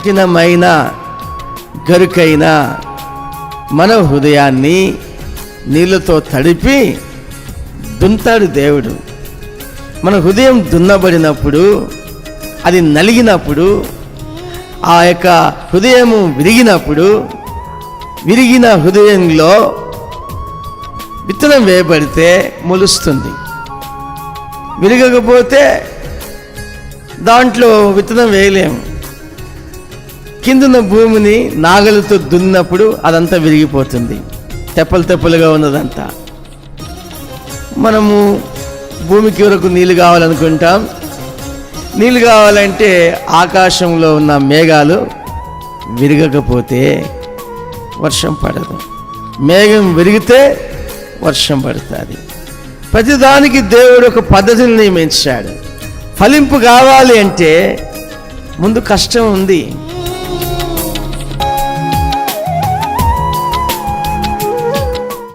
కఠినమైన గరుకైన మన హృదయాన్ని నీళ్ళతో తడిపి దున్తాడు దేవుడు. మన హృదయం దున్నబడినప్పుడు, అది నలిగినప్పుడు, ఆ యొక్క హృదయము విరిగినప్పుడు, విరిగిన హృదయంలో విత్తనం వేయబడితే మొలుస్తుంది. విరగకపోతే దాంట్లో విత్తనం వేయలేము. కిందున్న భూమిని నాగలతో దున్నప్పుడు అదంతా విరిగిపోతుంది, తెప్పలు తెప్పలుగా ఉన్నదంతా. మనము భూమికి వరకు నీళ్ళు కావాలనుకుంటాం. నీళ్ళు కావాలంటే ఆకాశంలో ఉన్న మేఘాలు విరగకపోతే వర్షం పడదు. మేఘం విరిగితే వర్షం పడుతుంది. ప్రతిదానికి దేవుడు ఒక పద్ధతిని నియమించాడు. ఫలింపు కావాలి అంటే ముందు కష్టం ఉంది.